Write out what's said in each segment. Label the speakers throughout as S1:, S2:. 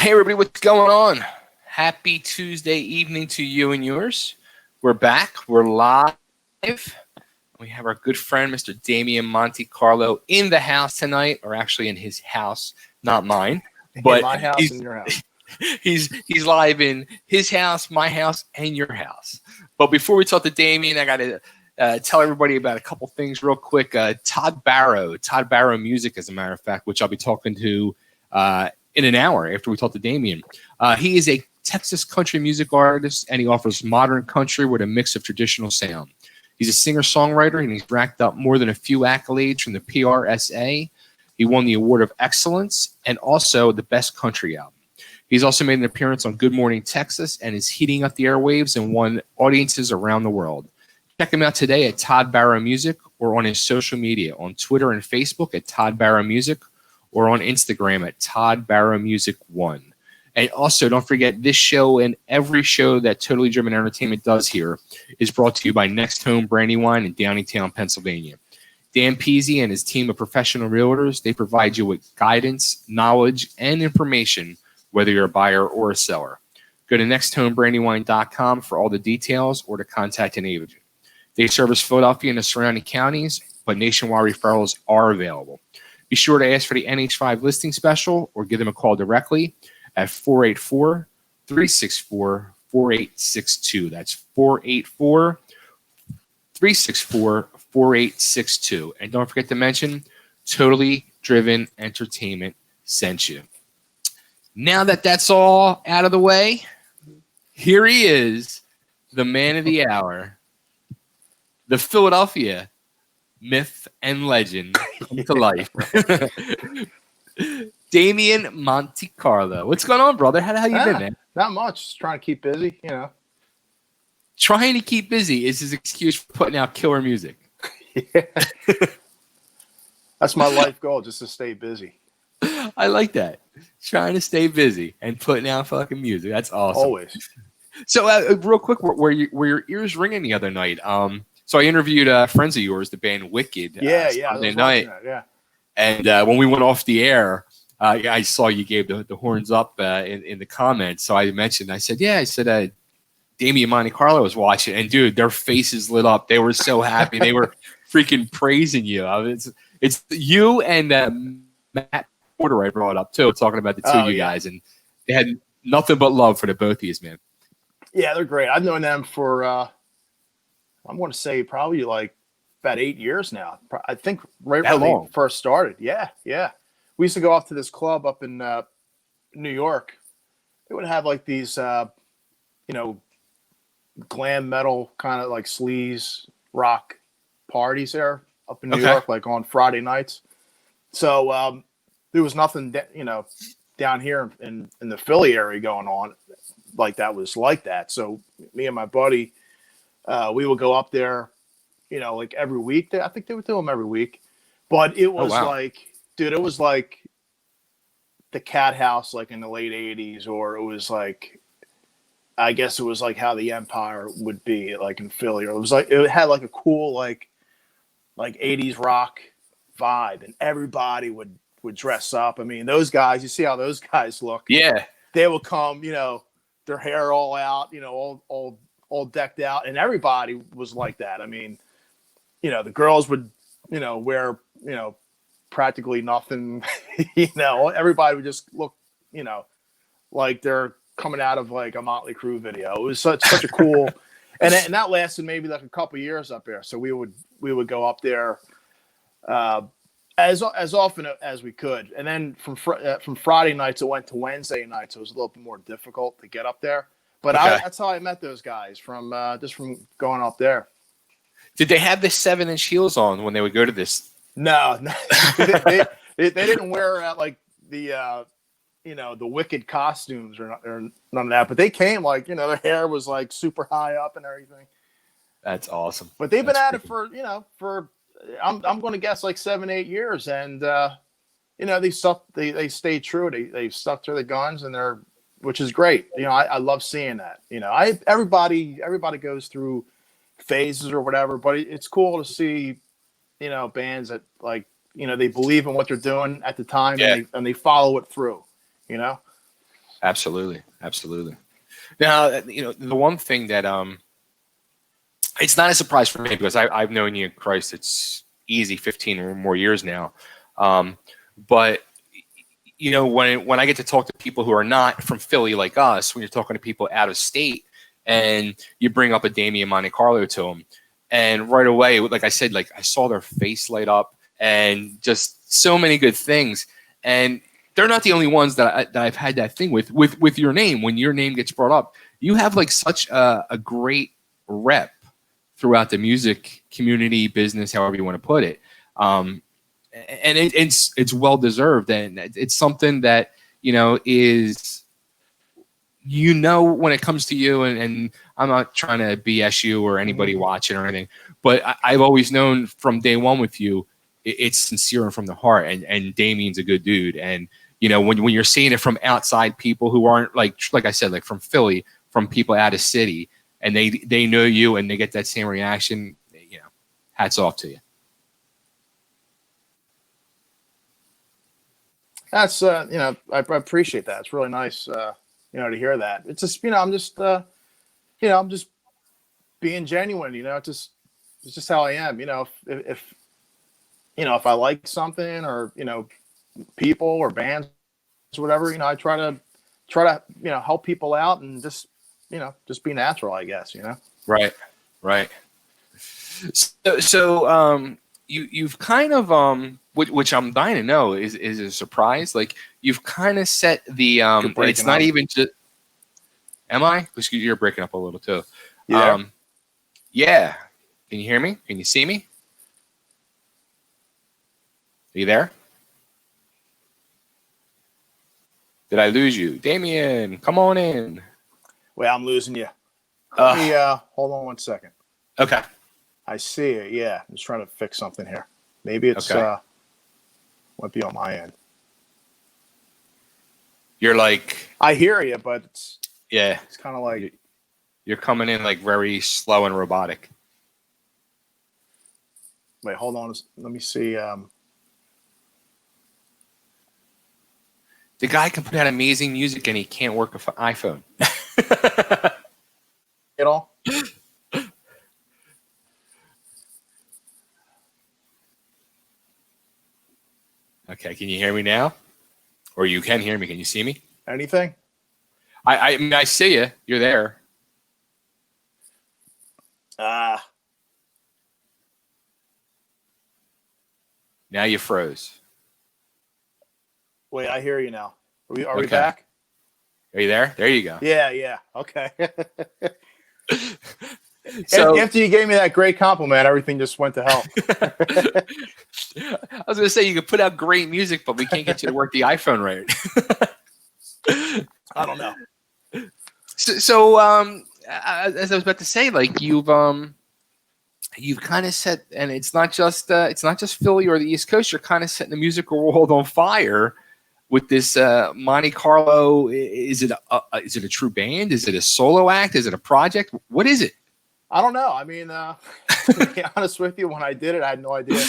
S1: Hey everybody, what's going on? Happy Tuesday evening to you and yours. We're back. We're live. We have our good friend, Mr. Damian MonteCarlo, in the house tonight, or actually in his house, not mine. But
S2: in my house and your house.
S1: He's live in his house, my house, and your house. But before we talk to Damian, I got to tell everybody about a couple things real quick. Todd Barrow Music, as a matter of fact, which I'll be talking to in an hour after we talk to Damian. He is a Texas country music artist, and he offers modern country with a mix of traditional sound. He's a singer-songwriter, and he's racked up more than a few accolades from the PRSA. He won the Award of Excellence and also the Best Country Album. He's also made an appearance on Good Morning Texas and is heating up the airwaves and won audiences around the world. Check him out today at Todd Barrow Music or on his social media on Twitter and Facebook at Todd Barrow Music or on Instagram at Todd Barrow Music 1. And also, don't forget, this show and every show that Totally Driven Entertainment does here is brought to you by Next Home Brandywine in Downingtown, Pennsylvania. Dan Peasy and his team of professional realtors, they provide you with guidance, knowledge, and information, whether you're a buyer or a seller. Go to nexthomebrandywine.com for all the details or to contact an agent. They service Philadelphia and the surrounding counties, but nationwide referrals are available. Be sure to ask for the NH5 listing special or give them a call directly at 484-364-4862. That's 484-364-4862. And don't forget to mention Totally Driven Entertainment sent you. Now that that's all out of the way, here he is, the man of the hour, the Philadelphia myth and legend come to life. Damian MonteCarlo. What's going on, brother? How you been, man?
S2: Not much. Just trying to keep busy,
S1: Trying to keep busy is his excuse for putting out killer music.
S2: Yeah. That's my life goal, just to stay busy.
S1: I like that. Trying to stay busy and putting out fucking music. That's awesome.
S2: Always.
S1: So, real quick, were your ears ringing the other night? So I interviewed friends of yours, the band Wicked. Sunday night.
S2: Yeah.
S1: And when we went off the air, I saw you gave the horns up in the comments. So I mentioned, I said, Damian MonteCarlo was watching, and dude, their faces lit up. They were so happy. They were freaking praising you. It's you and Matt Porter I brought up too, talking about the two of you guys, and they had nothing but love for the both of you, man.
S2: Yeah, they're great. I've known them for I'm going to say probably like about 8 years now. I think right when they first started. Yeah. We used to go off to this club up in New York. They would have like these, glam metal kind of like sleaze rock parties there up in New York, like on Friday nights. So there was nothing, down here in the Philly area going on like that was like that. So me and my buddy, we would go up there, like every week. I think they would do them every week. But it was it was like the Cat House, like in the late 80s, or it was like, I guess it was like how the Empire would be like in Philly. Or it was like, it had like a cool, like 80s rock vibe, and everybody would dress up. I mean, those guys, you see how those guys look.
S1: Yeah. They
S2: would come, their hair all out, all decked out, and everybody was like that. I mean, the girls would, wear, practically nothing, everybody would just look, like they're coming out of like a Motley Crue video. It was such a cool, and that lasted maybe like a couple years up there. So we would go up there as often as we could, and then from Friday nights it went to Wednesday nights. So it was a little bit more difficult to get up there. But that's how I met those guys, from going up there.
S1: Did they have the 7-inch heels on when they would go to this?
S2: No. they didn't wear like the the Wicked costumes or none of that. But they came like, their hair was like super high up and everything.
S1: That's awesome.
S2: But they've been at it for I'm going to guess like 7-8 years, and they stayed true. They stuck to the guns, and which is great. I love seeing that. Everybody goes through phases or whatever, but it's cool to see, bands that like, they believe in what they're doing at the time, and they follow it through,
S1: Absolutely. Now, the one thing that it's not a surprise for me because I've known you, Christ, it's easy 15 or more years now. But when I get to talk to people who are not from Philly like us, when you're talking to people out of state, and you bring up a Damian MonteCarlo to them, and right away, like I said, like I saw their face light up, and just so many good things. And they're not the only ones that I've had that thing with your name. When your name gets brought up, you have like such a great rep throughout the music community, business, however you want to put it. And it's well deserved, and it's something that is when it comes to you, and I'm not trying to BS you or anybody watching or anything, but I've always known from day one with you, it's sincere and from the heart, and Damien's a good dude. And when you're seeing it from outside people who aren't like I said, like from Philly, from people out of city, and they know you and they get that same reaction, hats off to you.
S2: That's I appreciate that. It's really nice to hear that. It's just I'm just being genuine. It's just how I am. If I like something, or people or bands or whatever, I try to help people out, and just be natural, I guess.
S1: Right. So you've kind of which I'm dying to know is a surprise. Like you've kind of set the it's not even just. Am I? Because you're breaking up a little too.
S2: Yeah.
S1: Yeah. Can you hear me? Can you see me? Are you there? Did I lose you? Damien, come on in.
S2: Well, I'm losing you. Let me hold on one second.
S1: Okay.
S2: I see it. Yeah. I'm just trying to fix something here. Maybe it's might be on my end.
S1: You're like,
S2: I hear you, but it's kind of like
S1: you're coming in like very slow and robotic.
S2: Wait, hold on. Let me see.
S1: The guy can put out amazing music and he can't work an iPhone.
S2: At all?
S1: Okay, can you hear me now? Or you can hear me. Can you see me?
S2: Anything?
S1: I mean, I see you. You're there.
S2: Now
S1: you froze.
S2: Wait, I hear you now. Are we back?
S1: Are you there? There you go.
S2: Yeah. Okay.
S1: So
S2: after you gave me that great compliment, everything just went to hell.
S1: I was going to say you could put out great music, but we can't get you to work the iPhone right.
S2: I don't know.
S1: So as I was about to say, like you've kind of set, and it's not just Philly or the East Coast. You're kind of setting the musical world on fire with this MonteCarlo. Is it a true band? Is it a solo act? Is it a project? What is it?
S2: I don't know. I mean, to be honest with you, when I did it, I had no idea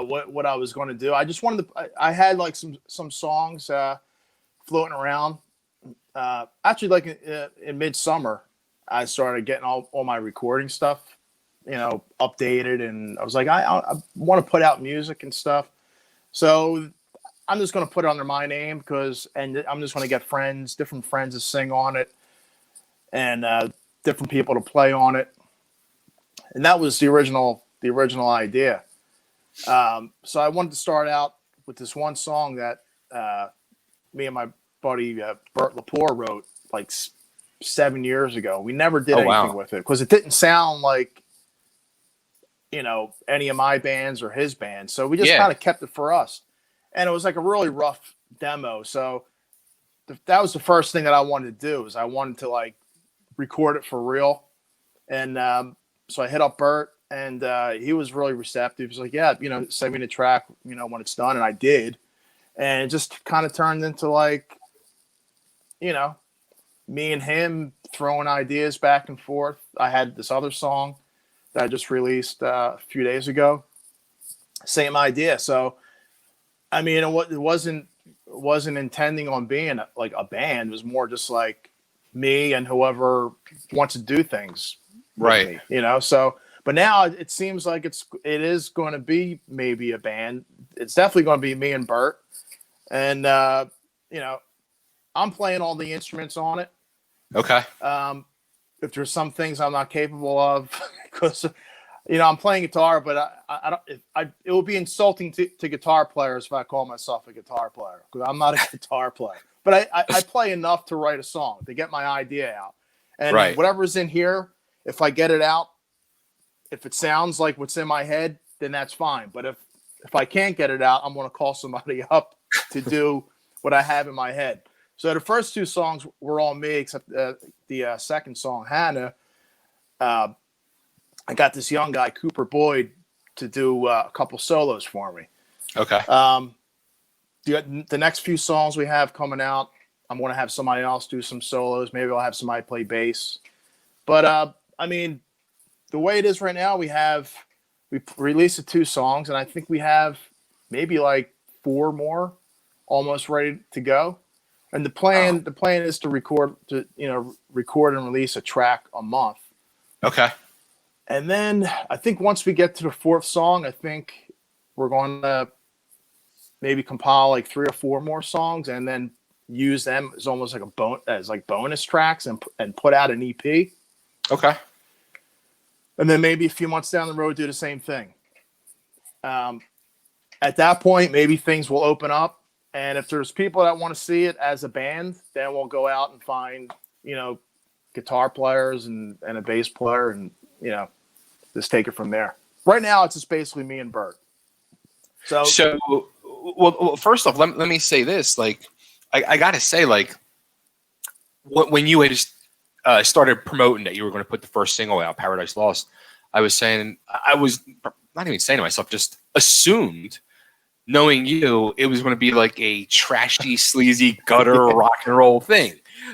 S2: what I was going to do. I just wanted to. I had like some songs floating around. Actually, like in midsummer, I started getting all my recording stuff, updated, and I was like, I want to put out music and stuff. So I'm just going to put it under my name and I'm just going to get different friends to sing on it, and different people to play on it. And that was the original idea. So I wanted to start out with this one song that me and my buddy Bert Lepore wrote like 7 years ago. We never did anything with it because it didn't sound like any of my bands or his band. So we just kind of kept it for us. And it was like a really rough demo. So that was the first thing that I wanted to do, is I wanted to like record it for real. And so I hit up Bert, and he was really receptive. He was like, yeah, send me the track, when it's done. And I did. And it just kind of turned into like, me and him throwing ideas back and forth. I had this other song that I just released a few days ago. Same idea. So, I mean, it wasn't wasn't intending on being like a band. It was more just like me and whoever wants to do things with
S1: Right.
S2: me, you know? So, but now it seems like it is going to be maybe a band. It's definitely going to be me and Bert. And, you know, I'm playing all the instruments on it.
S1: Okay.
S2: If there's some things I'm not capable of, because you know I'm playing guitar, but I don't. It would be insulting to guitar players if I call myself a guitar player, because I'm not a guitar player. But I play enough to write a song, to get my idea out, and
S1: Right.
S2: whatever's in here, if I get it out, if it sounds like what's in my head, then that's fine. But if I can't get it out, I'm going to call somebody up to do what I have in my head. So the first two songs were all me, except the second song, Hannah. I got this young guy, Cooper Boyd, to do a couple solos for me.
S1: Okay.
S2: The next few songs we have coming out, I'm going to have somebody else do some solos. Maybe I'll have somebody play bass. But, I mean, the way it is right now, we released the 2 songs, and I think we have maybe like 4 more almost ready to go. And the plan is to record and release a track a month.
S1: Okay.
S2: And then I think once we get to the 4th song, I think we're going to maybe compile like 3 or 4 more songs and then use them as almost like bonus tracks and put out an EP.
S1: Okay.
S2: And then maybe a few months down the road, do the same thing. At that point, maybe things will open up. And if there's people that want to see it as a band, then we'll go out and find, guitar players and a bass player and, just take it from there. Right now, it's just basically me and Bert. So
S1: well, first off, let me say this. Like, I got to say, like, when you had just started promoting that you were going to put the first single out, Paradise Lost, I was not even saying to myself, just assumed, knowing you, it was going to be like a trashy, sleazy, gutter rock and roll thing.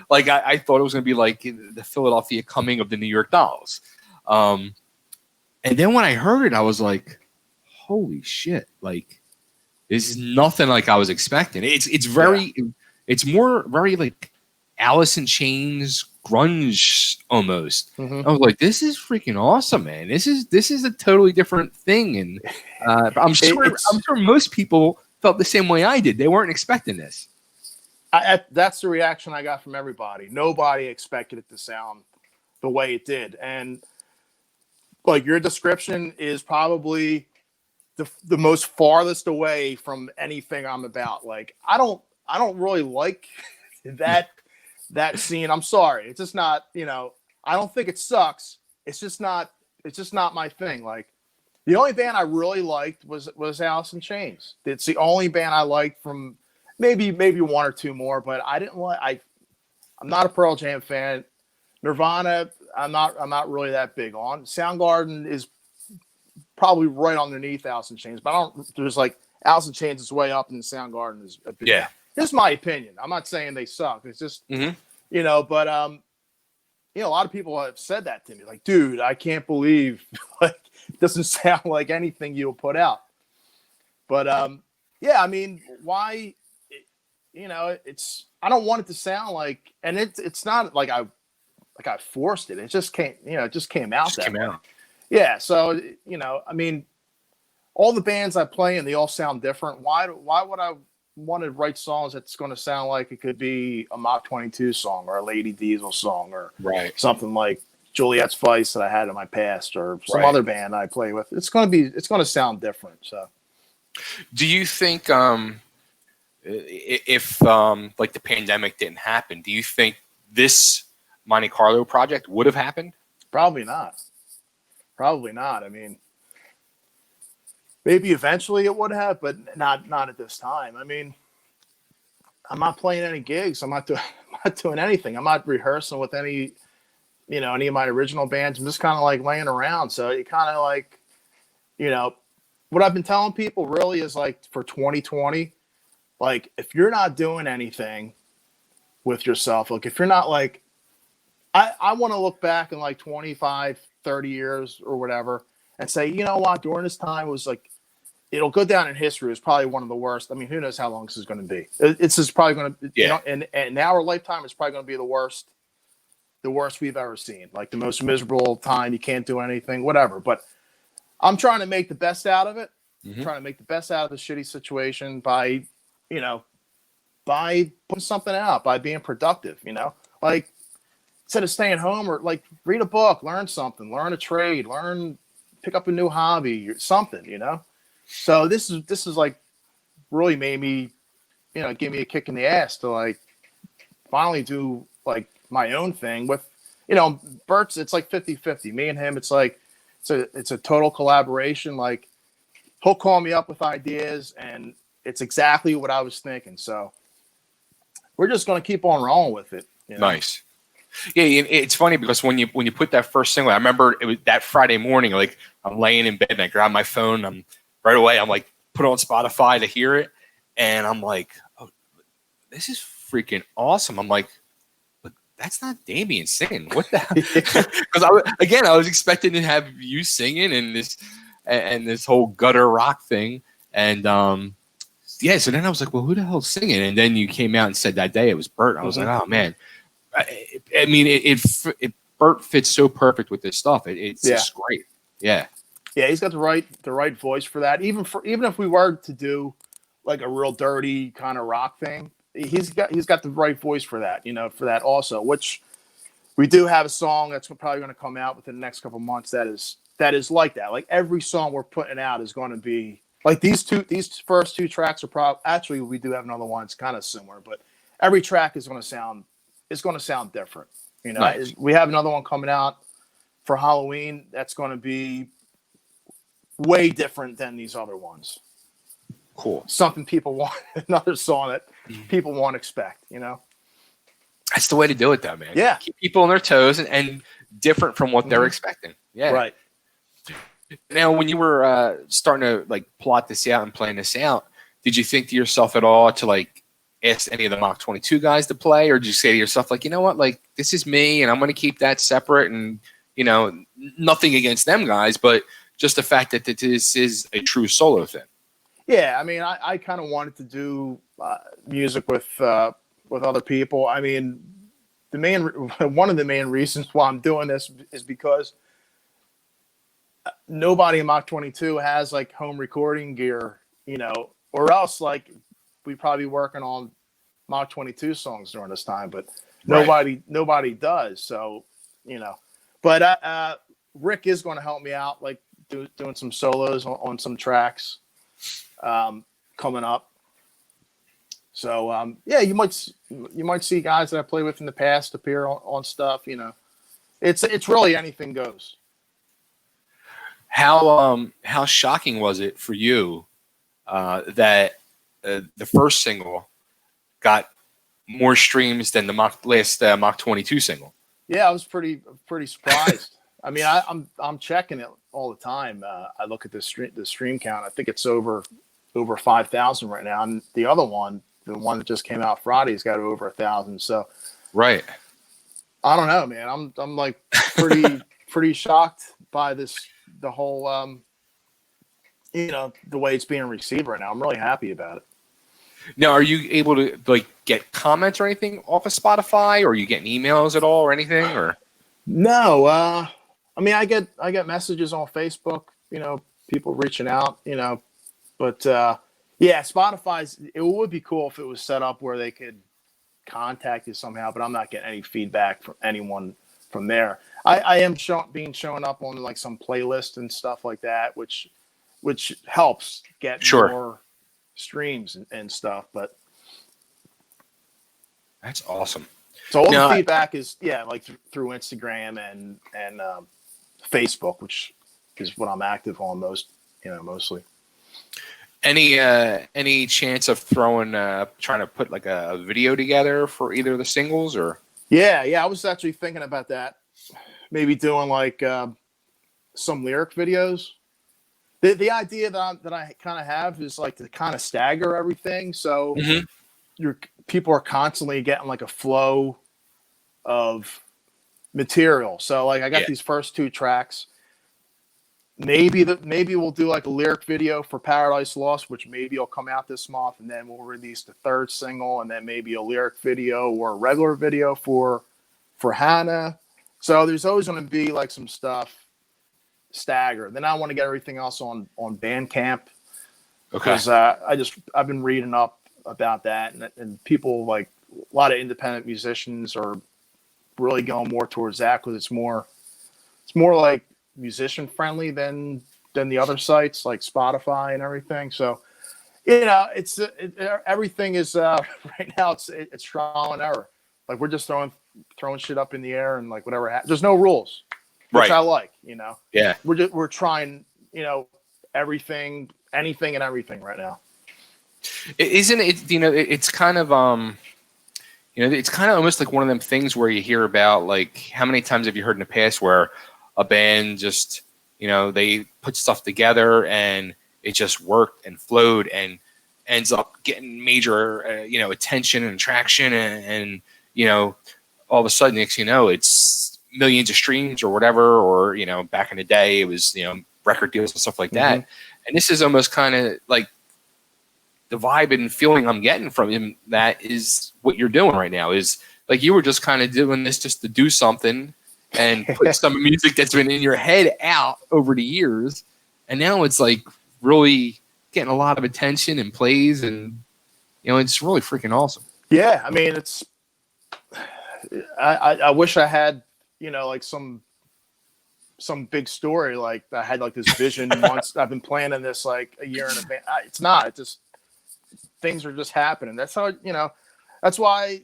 S1: Like I thought it was going to be like the Philadelphia Coming of the New York Dolls. And then when I heard it, I was like, "Holy shit!" Like this is nothing like I was expecting. It's more very like Alice in Chains grunge almost.
S2: Mm-hmm.
S1: I was like, this is freaking awesome, man. This is a totally different thing. And I'm sure most people felt the same way I did. They weren't expecting this.
S2: That's the reaction I got from everybody. Nobody expected it to sound the way it did. And like your description is probably the most farthest away from anything I'm about. Like I don't really like that scene. I'm sorry. It's just not, I don't think it sucks. It's just not my thing. Like the only band I really liked was Alice in Chains. It's the only band I liked from maybe 1 or 2 more, but I'm not a Pearl Jam fan. Nirvana, I'm not really that big on. Soundgarden is probably right underneath Alice in Chains, but there's like Alice in Chains is way up and Soundgarden is a bit.
S1: Yeah.
S2: This is my opinion. I'm not saying they suck. It's just, but, a lot of people have said that to me. Like, dude, I can't believe like it doesn't sound like anything you'll put out. But, I mean, why, I don't want it to sound like, and it's not like I forced it. It just came, it just came out that way. Yeah. So, I mean, all the bands I play and they all sound different. Why would I want to write songs that's going to sound like it could be a Mach22 song or a Lady Diesel song or something like Juliet's Vice that I had in my past or some other band I play with. It's going to sound different. So,
S1: do you think if like the pandemic didn't happen, do you think this MonteCarlo project would have happened?
S2: Probably not. I mean, maybe eventually it would have, but not at this time. I mean, I'm not playing any gigs. I'm not doing anything. I'm not rehearsing with any of my original bands. I'm just kind of like laying around. So it kind of like, what I've been telling people really is like for 2020, like if you're not doing anything with yourself, like if you're not like, I want to look back in like 25, 30 years or whatever and say, you know what, during this time it was like it'll go down in history as probably one of the worst. I mean, who knows how long this is going to be? It's just probably going to,
S1: Yeah.
S2: in our lifetime, it's probably going to be the worst we've ever seen. Like the most miserable time. You can't do anything, whatever. But I'm trying to make the best out of it. Trying to make the best out of the shitty situation by putting something out, by being productive. Like instead of staying home, or like read a book, learn something, learn a trade, pick up a new hobby, or something. So this is like really made me, give me a kick in the ass to like finally do like my own thing with, Bert's. It's like 50-50. Me and him, it's like it's a total collaboration. Like he'll call me up with ideas, and it's exactly what I was thinking. So we're just going to keep on rolling with it.
S1: Nice. Yeah, it's funny because when you put that first single, I remember it was that Friday morning. Like I'm laying in bed and I grab my phone. I'm like put it on Spotify to hear it, and I'm like, oh, this is freaking awesome. I'm like, but that's not Damian singing. What the hell? Because I was expecting to have you singing and this whole gutter rock thing, and yeah. So then I was like, well, who the hell's singing? And then you came out and said that day it was Bert. I was like, oh man. I mean, Bert fits so perfect with this stuff. It's just great. Yeah.
S2: Yeah, he's got the right voice for that. Even if we were to do like a real dirty kind of rock thing, he's got the right voice for that. For that also. Which we do have a song that's probably going to come out within the next couple of months that is like that. Like every song we're putting out is going to be like these first two tracks are actually we do have another one. It's kind of similar, but every track is going to sound. It's going to sound different.
S1: Nice.
S2: We have another one coming out for Halloween. That's going to be way different than these other ones.
S1: Cool.
S2: Something people want, another song that people won't expect,
S1: That's the way to do it though, man.
S2: Yeah.
S1: Keep people on their toes and different from what they're expecting. Yeah.
S2: Right.
S1: Now, when you were starting to like plot this out and plan this out, did you think to yourself at all to like, ask any of the Mach 22 guys to play, or did you say to yourself, like, you know what, like, this is me and I'm going to keep that separate, and, nothing against them guys, but just the fact that this is a true solo thing?
S2: Yeah. I mean, I kind of wanted to do music with other people. I mean, one of the main reasons why I'm doing this is because nobody in Mach 22 has like home recording gear, or else like, we'd probably be working on Mach 22 songs during this time, but nobody does. So, but Rick is going to help me out, like doing some solos on some tracks coming up. So, yeah, you might see guys that I played with in the past appear on stuff. It's really anything goes.
S1: How shocking was it for you that the first single got more streams than the last Mach 22 single?
S2: Yeah, I was pretty surprised. I mean, I'm checking it all the time. I look at the stream count. I think it's over 5,000 right now. And the other one, the one that just came out Friday, has got over 1,000. So,
S1: right.
S2: I don't know, man. I'm like pretty shocked by the whole the way it's being received right now. I'm really happy about it.
S1: Now, are you able to like get comments or anything off of Spotify, or are you getting emails at all or anything? Or
S2: no, I mean, I get messages on Facebook, people reaching out, but yeah, Spotify's. It would be cool if it was set up where they could contact you somehow, but I'm not getting any feedback from anyone from there. I am showing up on like some playlist and stuff like that, which helps get more streams and stuff. But
S1: that's awesome.
S2: So all the feedback is like through Instagram and Facebook, which is what I'm active on mostly.
S1: Any chance of trying to put like a video together for either of the singles? Or
S2: yeah, I was actually thinking about that. Maybe doing like some lyric videos. The idea that I kind of have is like to kind of stagger everything, so your people are constantly getting like a flow of material. So like I got these first two tracks. maybe we'll do like a lyric video for Paradise Lost, which maybe will come out this month, and then we'll release the third single, and then maybe a lyric video or a regular video for Hannah. So there's always going to be like some stuff staggered. Then I want to get everything else on Bandcamp.
S1: Okay.
S2: Because I've been reading up about that, and people, like a lot of independent musicians are really going more towards that because it's more like musician friendly than the other sites like Spotify and everything. So it's everything is right now it's trial and error. Like we're just throwing shit up in the air and like whatever. There's no rules, which I like.
S1: Yeah.
S2: We're trying everything, anything, and everything right now.
S1: Isn't it? It's kind of it's kind of almost like one of them things where you hear about, like, how many times have you heard in the past where a band just, they put stuff together and it just worked and flowed and ends up getting major, attention and traction and all of a sudden, next it's millions of streams or whatever, or, back in the day it was, record deals and stuff like that. Mm-hmm. And this is almost kind of like the vibe and feeling I'm getting from him. That is what you're doing right now, is like you were just kind of doing this just to do something and put some music that's been in your head out over the years. And now it's like really getting a lot of attention and plays, and, it's really freaking awesome.
S2: Yeah. I mean, I wish I had, like some big story. Like I had like this vision once. I've been planning this like a year in advance. It's not, it's just, things are just happening. That's how, that's why,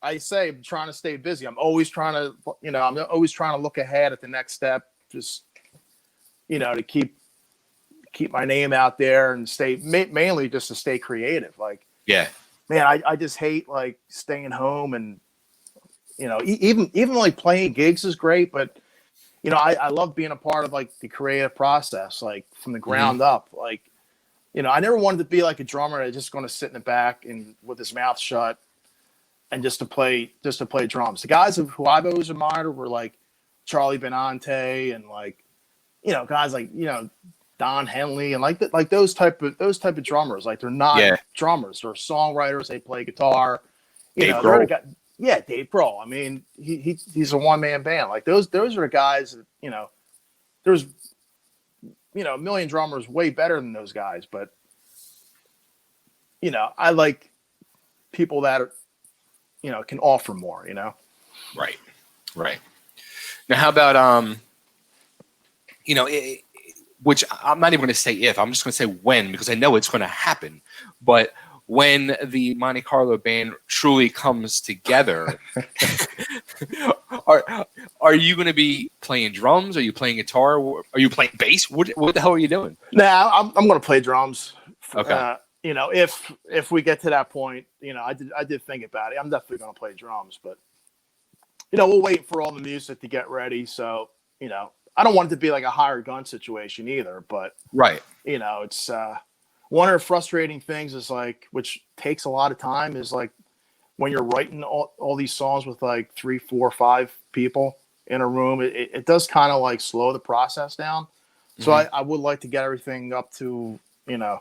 S2: I say I'm trying to stay busy. I'm always trying to, I'm always trying to look ahead at the next step, just, to keep my name out there and stay, mainly just to stay creative. Like,
S1: yeah,
S2: man, I just hate like staying home and, even like playing gigs is great, but I love being a part of like the creative process, like from the ground up. Like, I never wanted to be like a drummer that's just going to sit in the back and with his mouth shut and just to play drums. The guys who I've always admired were like Charlie Benante and like, guys like, Don Henley and like those type of drummers. Like they're not drummers, they're songwriters. They play guitar.
S1: Dave Grohl.
S2: Dave Grohl. I mean, he's a one-man band. Like those are the guys that, there's, a million drummers way better than those guys. But, I like people that are, can offer more,
S1: Right. Now, how about, which I'm not even going to say if, I'm just going to say when, because I know it's going to happen. But when the MonteCarlo band truly comes together, are you going to be playing drums? Are you playing guitar? Are you playing bass? What the hell are you doing?
S2: Nah, I'm going to play drums.
S1: Okay.
S2: If we get to that point, I did think about it. I'm definitely going to play drums, but we'll wait for all the music to get ready. So, I don't want it to be like a hired gun situation either, but
S1: right.
S2: It's one of the frustrating things is like, which takes a lot of time, is like when you're writing all these songs with like 3, 4, 5 people in a room, it does kind of like slow the process down. So I would like to get everything up to, at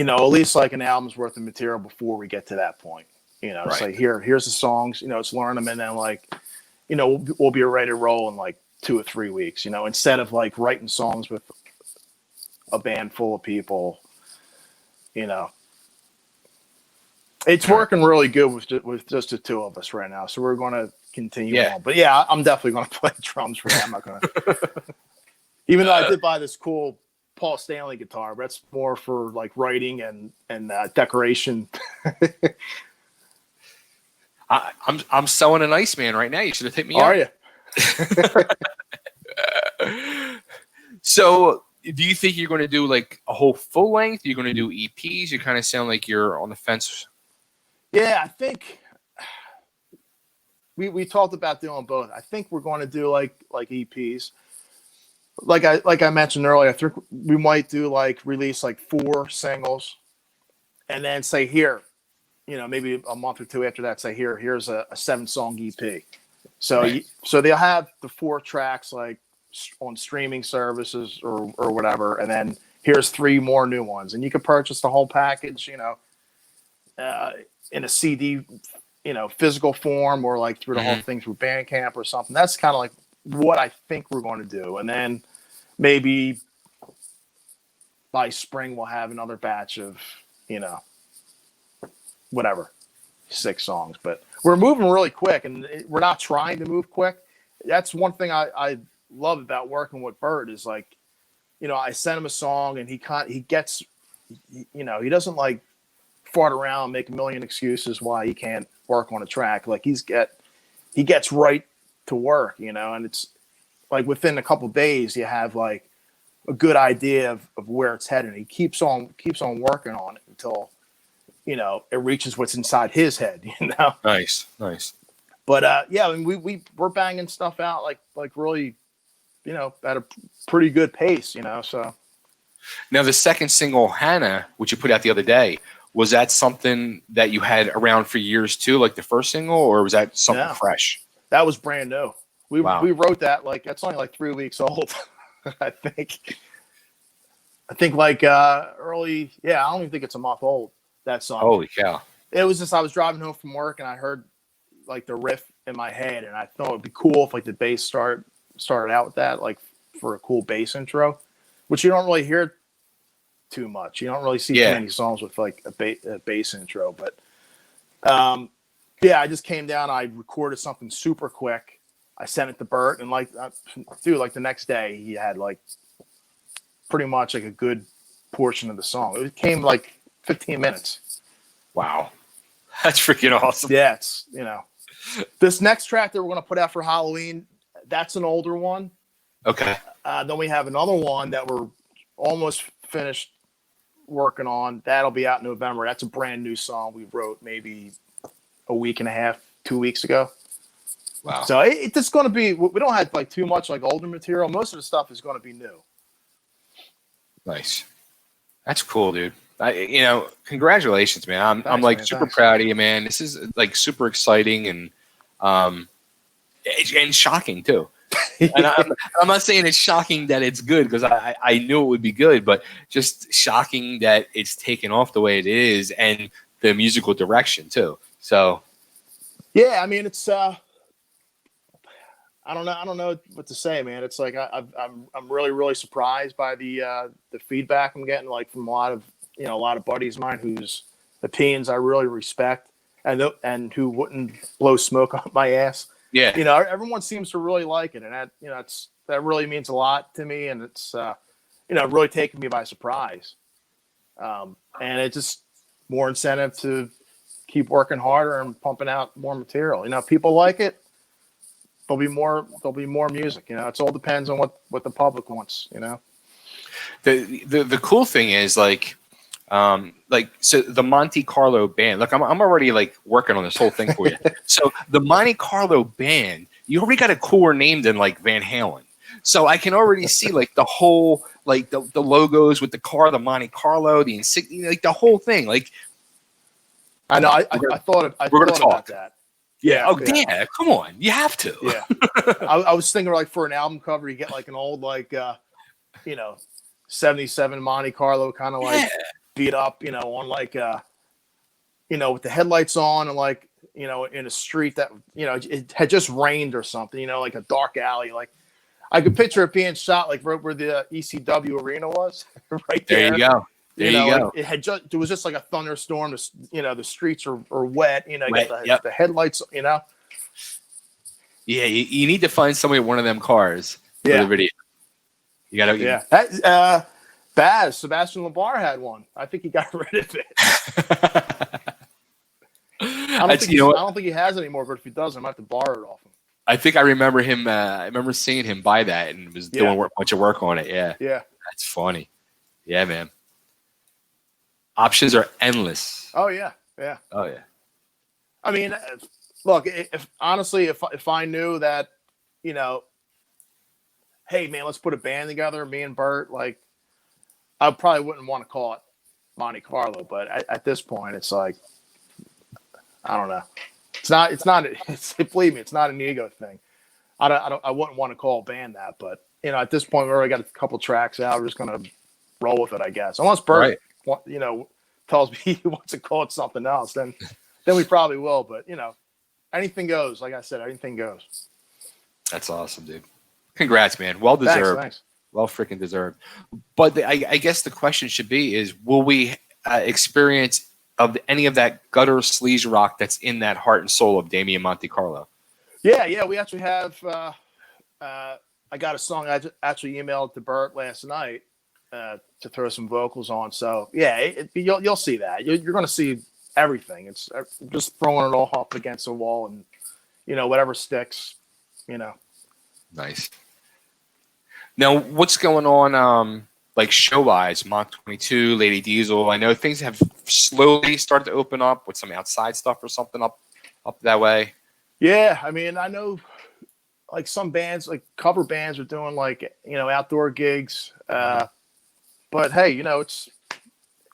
S2: least like an album's worth of material before we get to that point. It's like here's the songs, it's learn them, and then like, we'll be ready to roll in like 2 or 3 weeks, instead of like writing songs with a band full of people. It's working really good with just the two of us right now, so we're going to continue on. But yeah, I'm definitely going to play drums for that. I'm not going to, even though I did buy this cool Paul Stanley guitar, but that's more for like writing and decoration.
S1: I'm selling an Iceman right now. You should have hit me up.
S2: Are you?
S1: So, do you think you're going to do like a whole full length? You're going to do EPs? You kind of sound like you're on the fence.
S2: Yeah, I think we talked about doing both. I think we're going to do like EPs. Like I mentioned earlier, I think we might do like release like 4 singles, and then say here, maybe a month or 2 after that, say here's a 7-song EP. So so they'll have the 4 tracks like on streaming services or whatever, and then here's 3 more new ones, and you could purchase the whole package, in a CD, physical form, or like through the whole thing through Bandcamp or something. That's kind of like what I think we're going to do, and then maybe by spring we'll have another batch of whatever 6 songs. But we're moving really quick, and we're not trying to move quick. That's one thing I love about working with Bert is like, I send him a song and he gets, he doesn't like fart around, make a million excuses why he can't work on a track. Like he gets right to work, and it's like within a couple of days you have like a good idea of where it's headed. He keeps on working on it until, it reaches what's inside his head,
S1: Nice.
S2: But yeah, I mean, we're banging stuff out like really, at a pretty good pace, so.
S1: Now the second single, Hannah, which you put out the other day, was that something that you had around for years too, like the first single, or was that something fresh?
S2: That was brand new. We wrote that that's only like 3 weeks old, I think. Like early, I don't even think it's a month old, that song.
S1: Holy cow!
S2: It was just I was driving home from work and I heard like the riff in my head, and I thought it'd be cool if like the bass started out with that, like for a cool bass intro, which you don't really hear too much. You don't really see too many songs with like a bass intro. But I just came down. I recorded something super quick. I sent it to Bert, and like the next day he had like pretty much like a good portion of the song. It came like 15 minutes.
S1: Wow, that's freaking awesome.
S2: Yeah, it's this next track that we're gonna put out for Halloween, that's an older one.
S1: Okay.
S2: Then we have another one that we're almost finished working on. That'll be out in November. That's a brand new song we wrote maybe a week and a half, 2 weeks ago.
S1: Wow.
S2: So it's going to be, we don't have like too much like older material. Most of the stuff is going to be new.
S1: Nice. That's cool, dude. Congratulations, man. I'm like super proud of you, man. This is like super exciting and shocking too. And I'm not saying it's shocking that it's good, because I knew it would be good, but just shocking that it's taken off the way it is, and the musical direction too. So, yeah,
S2: I mean, it's I don't know what to say, man. It's like I'm really, really surprised by the feedback I'm getting, like from a lot of buddies of mine whose opinions I really respect, and who wouldn't blow smoke up my ass.
S1: Yeah.
S2: Everyone seems to really like it, and that really means a lot to me, and it's really taken me by surprise. And it's just more incentive to keep working harder and pumping out more material. If people like it, there'll be more music. It all depends on what the public wants.
S1: The cool thing is so the MonteCarlo band. Look, I'm already like working on this whole thing for you. So the MonteCarlo band, you already got a cooler name than like Van Halen. So I can already see like the whole like the logos with the car, the MonteCarlo, the insignia, like the whole thing. Like
S2: I know. I thought about that.
S1: Yeah. Oh, yeah. Come on, you have to.
S2: Yeah. I was thinking like for an album cover, you get like an old 77 MonteCarlo kind of like beat up, on like with the headlights on, and like in a street that it had just rained or something, like a dark alley. Like I could picture it being shot like right where the ECW arena was, right there.
S1: There you go. There you go.
S2: Like it was just like a thunderstorm. The streets are wet.
S1: Wet,
S2: the headlights.
S1: Yeah, you need to find somebody with one of them cars for the video. You gotta.
S2: Yeah. That, Baz, Sebastian LeBar had one. I think he got rid of it. I don't think he has it anymore, but if he does, I might have to borrow it off him.
S1: I think I remember him. I remember seeing him buy that and was doing a bunch of work on it. Yeah.
S2: Yeah.
S1: That's funny. Yeah, man. Options are endless.
S2: Oh yeah. Yeah.
S1: Oh yeah.
S2: I mean, look, if I knew that, hey man, let's put a band together, me and Bert, like, I probably wouldn't want to call it MonteCarlo, but at this point, it's like, I don't know. Believe me, it's not an ego thing. I wouldn't want to call a band that, but at this point we already got a couple tracks out. We're just gonna roll with it, I guess. Unless Bert, tells me he wants to call it something else, then we probably will. But anything goes. Like I said, anything goes.
S1: That's awesome, dude. Congrats, man. Well deserved.
S2: Thanks.
S1: Well freaking deserved. But I guess the question should be is, will we experience any of that gutter sleaze rock that's in that heart and soul of Damian MonteCarlo?
S2: Yeah. We actually have. I got a song I actually emailed to Bert last night to throw some vocals on. So yeah, you'll see that. You're going to see everything. It's just throwing it all up against the wall, and whatever sticks.
S1: Nice. Now, what's going on, like show-wise, Mach22, Lady Diesel? I know things have slowly started to open up with some outside stuff or something up that way. Yeah,
S2: I mean, I know, like some bands, like cover bands, are doing like outdoor gigs. But hey,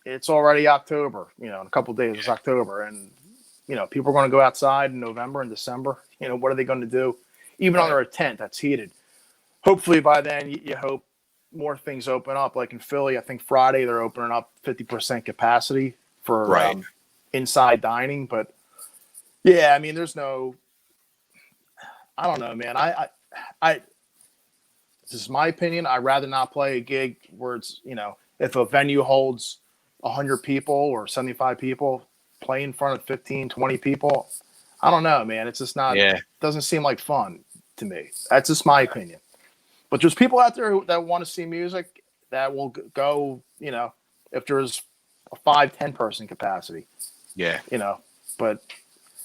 S2: it's already October. In a couple of days it's October, and people are going to go outside in November and December. What are they going to do? Even under a tent that's heated. Hopefully by then you hope more things open up. Like in Philly, I think Friday they're opening up 50% capacity for inside dining. But yeah, I mean, there's no. I don't know, man. I this is my opinion. I'd rather not play a gig where it's if a venue holds 100 people or 75 people, play in front of 15, 20 people. I don't know, man. It's just not. Yeah. Doesn't seem like fun to me. That's just my opinion. But there's people out there that want to see music that will go, if there's a 5-10 person capacity.
S1: Yeah.
S2: But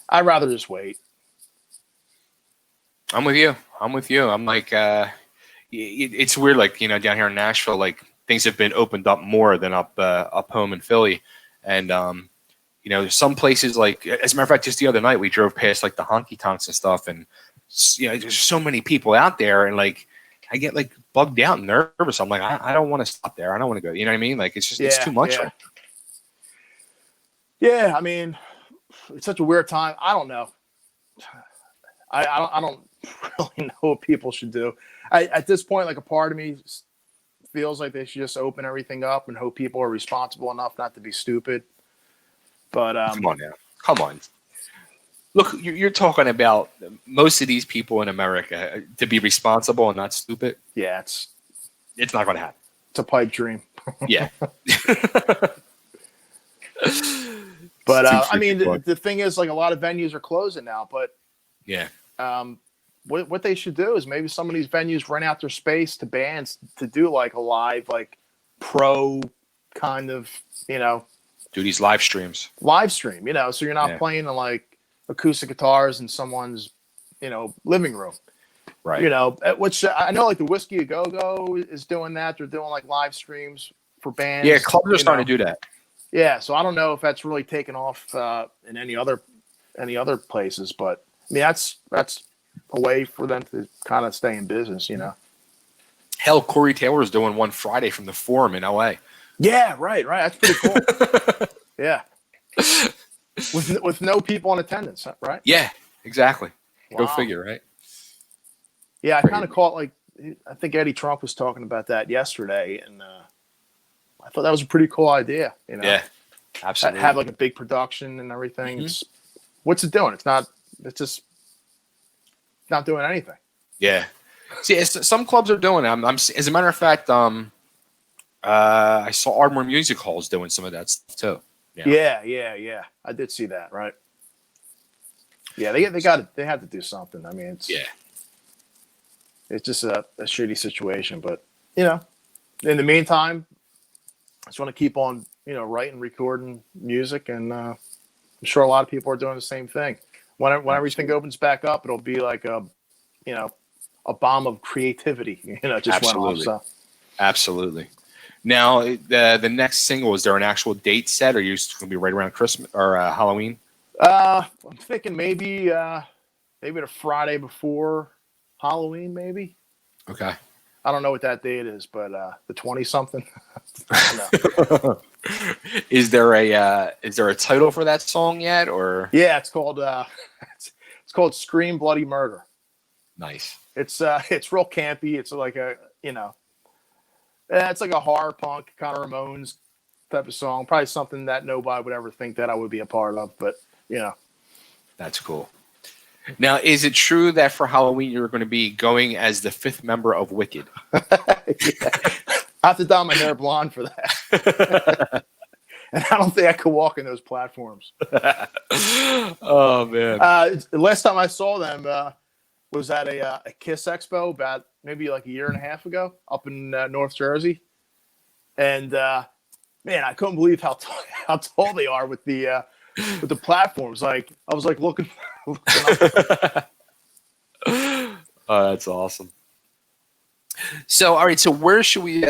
S2: I'd rather just wait.
S1: I'm with you. I'm like, it's weird. Like, down here in Nashville, like things have been opened up more than up home in Philly. And, some places, like, as a matter of fact, just the other night we drove past like the honky tonks and stuff. And, there's so many people out there, and like, I get like bugged out and nervous. I'm like, I don't want to stop there. I don't want to go. You know what I mean? Like, it's just, it's too much.
S2: Yeah. I mean, it's such a weird time. I don't know. I don't really know what people should do. At this point, like a part of me feels like they should just open everything up and hope people are responsible enough not to be stupid. But
S1: come on now. Come on. Look, you're talking about most of these people in America to be responsible and not stupid.
S2: Yeah,
S1: it's not going to happen.
S2: It's a pipe dream.
S1: Yeah.
S2: But I mean, the thing is, like, a lot of venues are closing now. But
S1: yeah,
S2: what they should do is maybe some of these venues rent out their space to bands to do like a live, like pro kind of,
S1: do these live streams.
S2: Live stream, so you're not playing like acoustic guitars in someone's, living room.
S1: Right.
S2: Which I know, like the Whiskey A Go Go is doing that. They're doing like live streams for bands.
S1: Yeah, clubs are starting to do that.
S2: Yeah, so I don't know if that's really taken off in any other places, but I mean that's a way for them to kind of stay in business,
S1: Hell, Corey Taylor's doing one Friday from the Forum in LA.
S2: Yeah, right. That's pretty cool. Yeah. With no people in attendance, right?
S1: Yeah, exactly.
S2: Wow.
S1: Go figure, right?
S2: Yeah, I kind of caught, like, I think Eddie Trump was talking about that yesterday, and I thought that was a pretty cool idea.
S1: Yeah, absolutely.
S2: Have like a big production and everything. Mm-hmm. What's it doing? It's just not doing anything.
S1: Yeah. See, some clubs are doing it. As a matter of fact, I saw Ardmore Music Hall's doing some of that stuff too.
S2: Yeah. I did see that. Right. Yeah, they have to do something. I mean, it's just a shitty situation. But in the meantime, I just want to keep on writing, recording music, and I'm sure a lot of people are doing the same thing. When everything opens back up, it'll be like a bomb of creativity. Just went off. So.
S1: Absolutely. Now, the next single, is there an actual date set, or are you going to be right around Christmas or Halloween?
S2: I'm thinking maybe the Friday before Halloween, maybe.
S1: Okay.
S2: I don't know what that date is, but the 20-something.
S1: Is there a title for that song yet, or?
S2: Yeah, it's called Scream Bloody Murder.
S1: Nice.
S2: It's real campy. It's like a you know, it's like a horror punk kind of Ramones type of song. Probably something that nobody would ever think that I would be a part of, but you know.
S1: That's cool. Now, is it true that for Halloween you're going to be going as the 5th member of Wicked?
S2: Yeah. I have to dye my hair blonde for that. And I don't think I could walk in those platforms.
S1: Oh, man.
S2: The last time I saw them was at a Kiss Expo about maybe like a year and a half ago up in North Jersey. And, man, I couldn't believe how tall they are with the platforms. Like, I was like looking up.
S1: Oh, that's awesome. So, all right. So, where should we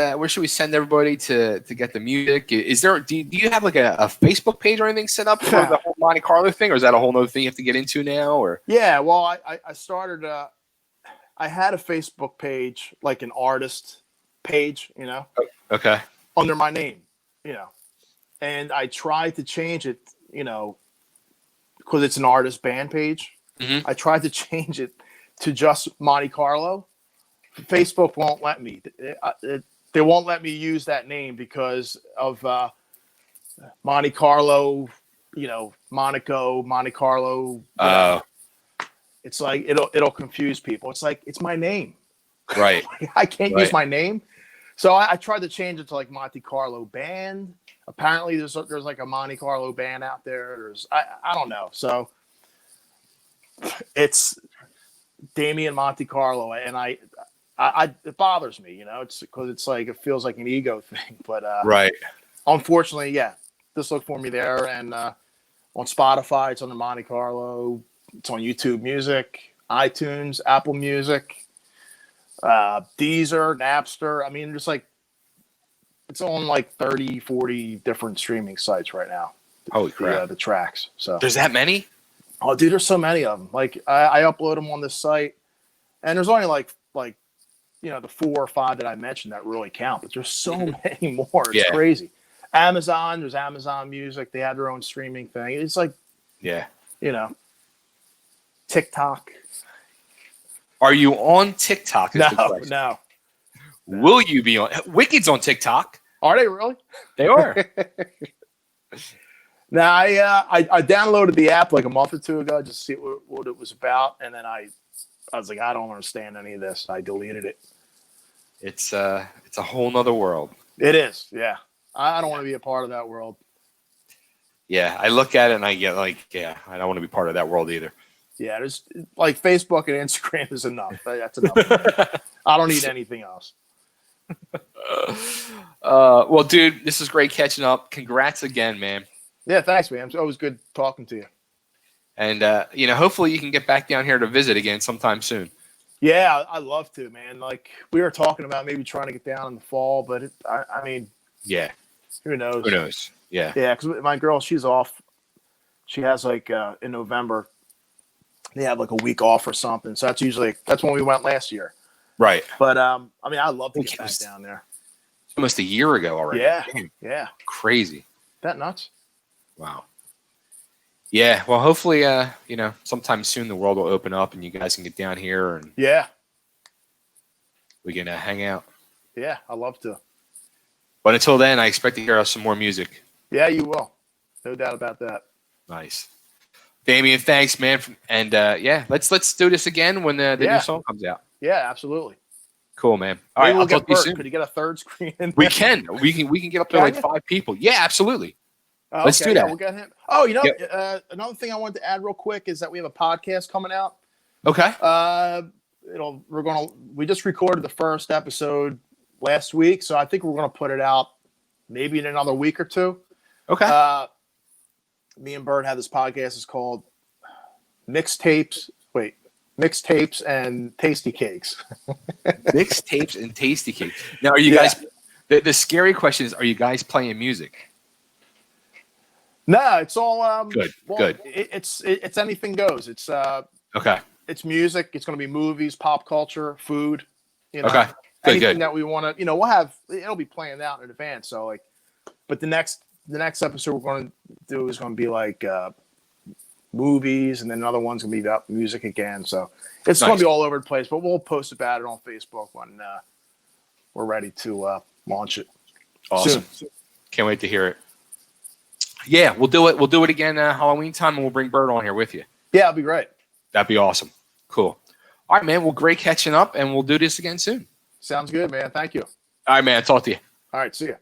S1: send everybody to get the music? Is there? Do you have like a Facebook page or anything set up for the whole MonteCarlo thing, or is that a whole nother thing you have to get into now? Or
S2: yeah, well, I started. I had a Facebook page, like an artist page, you know.
S1: Okay.
S2: Under my name, you know, and I tried to change it, you know, because it's an artist band page.
S1: Mm-hmm.
S2: I tried to change it to just MonteCarlo. Facebook won't let me. They won't let me use that name because of MonteCarlo, you know, Monaco, MonteCarlo. It's like it'll confuse people. It's like it's my name,
S1: right?
S2: I can't use my name, so I tried to change it to like MonteCarlo Band. Apparently, there's like a MonteCarlo band out there. I don't know. So it's Damian MonteCarlo, and I it bothers me, you know. It's because it's like it feels like an ego thing, but
S1: right.
S2: Unfortunately, yeah. Just look for me there, and on Spotify, it's under MonteCarlo. It's on YouTube Music, iTunes, Apple Music, Deezer, Napster. I mean, just like it's on like 30, 40 different streaming sites right now.
S1: Holy crap!
S2: The tracks. So
S1: there's that many?
S2: Oh, dude, there's so many of them. Like I upload them on this site, and there's only like you know the 4 or 5 that I mentioned that really count, but there's so many more. It's crazy. Amazon, there's Amazon Music. They have their own streaming thing. It's like, you know, TikTok.
S1: Are you on TikTok?
S2: No.
S1: Will you be on? Wicked's on TikTok.
S2: Are they really?
S1: They are.
S2: Now I downloaded the app like a month or two ago just to see what it was about, and then I was like, I don't understand any of this. I deleted it.
S1: It's a whole nother world.
S2: It is, yeah. I don't want to be a part of that world.
S1: Yeah, I look at it and I get like, I don't want to be part of that world either.
S2: Yeah, there's like Facebook and Instagram is enough. That's enough. I don't need anything else.
S1: Well, dude, this is great catching up. Congrats again, man.
S2: Yeah, thanks, man. It's always good talking to you.
S1: And you know, hopefully you can get back down here to visit again sometime soon.
S2: Yeah, I'd love to, man. Like we were talking about maybe trying to get down in the fall, but I mean,
S1: yeah,
S2: who knows?
S1: Who knows? Yeah,
S2: yeah. Because my girl, she's off. She has like in November, they have like a week off or something. So that's when we went last year.
S1: Right.
S2: But I mean, I'd love to get back down there.
S1: It's almost a year ago already.
S2: Yeah.
S1: Damn.
S2: Yeah.
S1: Crazy.
S2: That nuts.
S1: Wow. Yeah, well, hopefully, you know, sometime soon the world will open up and you guys can get down here and we can hang out.
S2: Yeah, I'd love to.
S1: But until then, I expect to hear some more music.
S2: Yeah, you will. No doubt about that.
S1: Nice. Damian, thanks, man. And yeah, let's do this again when the new song comes out.
S2: Yeah, absolutely.
S1: Cool, man.
S2: All right, I'll talk to you soon. Could you get a third screen in there?
S1: We can get up to like 5 people. Yeah, absolutely. Let's do that.
S2: Yeah, we'll get him. Oh, you know, another thing I wanted to add real quick is that we have a podcast coming out.
S1: Okay.
S2: We just recorded the first episode last week, so I think we're gonna put it out maybe in another week or two.
S1: Okay.
S2: Me and Bird have this podcast. It's called Mixtapes and Tasty Cakes.
S1: Mixtapes and Tasty Cakes. Now, are you guys? The scary question is: are you guys playing music?
S2: No, it's all
S1: good.
S2: It's anything goes. It's
S1: okay.
S2: It's music. It's going to be movies, pop culture, food. You know,
S1: okay.
S2: Anything that we want to. You know, it'll be planned out in advance. So like, but the next episode we're going to do is going to be like movies, and then another one's going to be about music again. So it's going to be all over the place. But we'll post about it on Facebook we're ready to launch it.
S1: Awesome.
S2: Soon.
S1: Can't wait to hear it. Yeah, we'll do it. We'll do it again Halloween time, and we'll bring Bert on here with you.
S2: Yeah, that'd be great.
S1: That'd be awesome. Cool. All right, man. Well, great catching up, and we'll do this again soon.
S2: Sounds good, man. Thank you.
S1: All right, man. Talk to you.
S2: All right, see you.